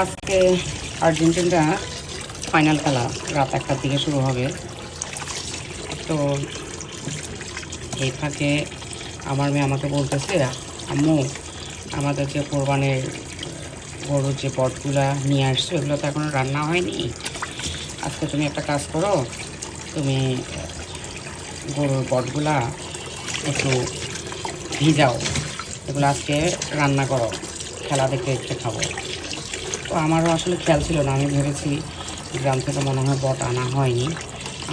আজকে Argentina final খেলা রাত 1টার দিকে শুরু হবে। তো এই ফাঁকে আমার মেয়ে আমাকে বলতেছে, আম্মু আমাদের যে কোরবানের গরুর যে বটগুলা নিয়ে আসছো এগুলো তো এখনও রান্না হয়নি। আজকে তুমি একটা কাজ করো, তুমি গরুর বটগুলা একটু ভিজাও, এগুলো আজকে রান্না করো, খেলা দেখতে দেখতে খাবো। তো আমারও আসলে খেয়াল ছিল না, আমি ভেবেছি গ্রাম থেকে মনে হয় বট আনা হয়নি।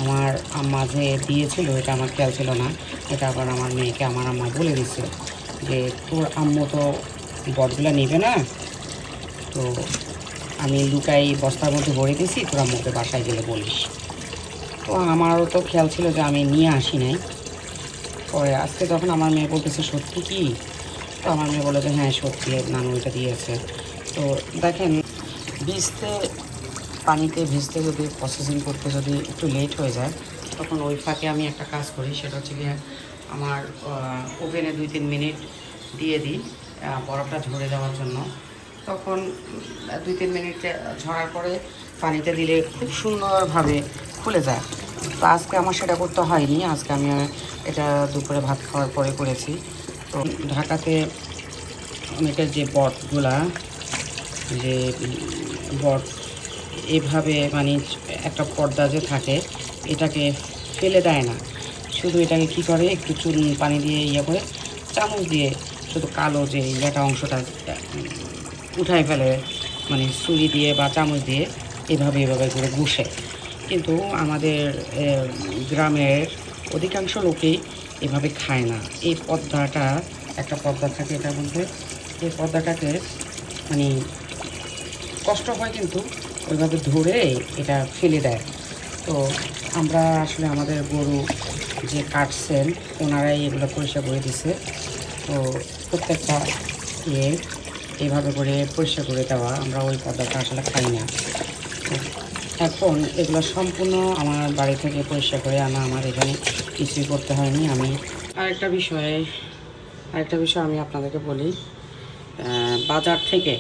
আমার আম্মা যে দিয়েছিল এটা আমার খেয়াল ছিল না। এটা আবার আমার মেয়েকে আমার আম্মা বলে দিচ্ছে যে তোর আম্মু তো বটগুলো নেবে না, তো আমি লুকাই বস্তার মধ্যে ভরে দিয়েছি, তোর আম্মুকে বাসায় গেলে বলিস। তো আমারও তো খেয়াল ছিল যে আমি নিয়ে আসি নাই। পরে আজকে যখন আমার মেয়ে বলতেছে সত্যি কি, তো আমার মেয়ে বলে যে হ্যাঁ সত্যি নানু এটা দিয়েছে। তো দেখেন, ভিজতে পানিতে ভিজতে যদি প্রসেসিং করতে যদি একটু লেট হয়ে যায়, তখন ওই ফাঁকে আমি একটা কাজ করি, সেটা হচ্ছে গিয়ে আমার ওভেনে 2-3 মিনিট দিয়ে দিই বরফটা ঝরে যাওয়ার জন্য। তখন 2-3 মিনিট ঝরার পরে পানিতে দিলে খুব সুন্দরভাবে খুলে যায়। তো আজকে আমার সেটা করতে হয়নি, আজকে আমি এটা দুপুরে ভাত খাওয়ার পরে করেছি। তো ঢাকাতে অনেকের যে বটগুলা, যে বট এভাবে মানে একটা পর্দা যে থাকে এটাকে ফেলে দেয় না, শুধু এটাকে কি করে একটু চুন পানি দিয়ে ইয়ে করে চামচ দিয়ে শুধু কালো যে ইয়েটা অংশটা উঠায় ফেলে, মানে ছুরি দিয়ে বা চামচ দিয়ে এভাবে করে ঘষে। কিন্তু আমাদের গ্রামের অধিকাংশ লোকেই এভাবে খায় না। এই পর্দাটা, একটা পর্দা থাকে এটার মধ্যে, এই পর্দাটাকে মানে কষ্ট হয় কিন্তু ওইভাবে ধরে এটা ফেলে দেয়। তো আমরা আসলে আমাদের গরু যে কাটছেন ওনারাই এগুলো পরিষ্কার করে দিছে। তো প্রত্যেকটা ইয়ে এভাবে করে পরিষ্কার করে দেওয়া, আমরা ওই পর্দাটা আসলে খাই না। তো এখন এগুলো সম্পূর্ণ আমার বাড়ি থেকে পরিষ্কার করে আনা, আমার এখানে কিছুই করতে হয়নি। আমি আরেকটা বিষয় আমি আপনাদেরকে বলি, বাজার থেকে,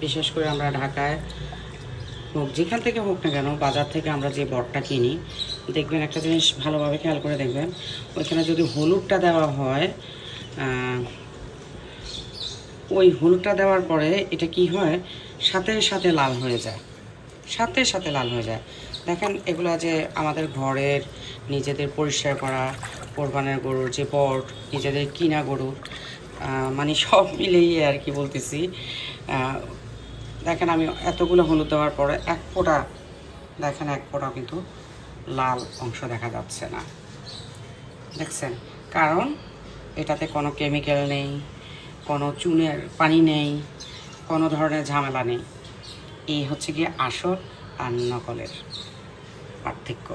বিশেষ করে আমরা ঢাকায় হোক যেখান থেকে হোক না কেন, বাজার থেকে আমরা যে বটটা কিনি, দেখবেন একটা জিনিস ভালোভাবে খেয়াল করে দেখবেন, ওইখানে যদি হলুদটা দেওয়া হয়, ওই হলুদটা দেওয়ার পরে এটা কি হয়, সাথে সাথে লাল হয়ে যায়, সাথে সাথে লাল হয়ে যায়। দেখেন এগুলো যে আমাদের ঘরের নিজেদের পরিষ্কার করা কোরবানের গরুর যে বট, নিজেদের কিনা গরুর, মানে সব মিলেই আর কি বলতেছি। দেখেন আমি এতগুলো হলুদ দেওয়ার পরে এক ফোঁটা, দেখেন এক ফোঁটাও কিন্তু লাল অংশ দেখা যাচ্ছে না, দেখছেন? কারণ এটাতে কোনো কেমিক্যাল নেই, কোনো চুনের পানি নেই, কোনো ধরনের ঝামেলা নেই। এই হচ্ছে গিয়ে আসল আর নকলের পার্থক্য।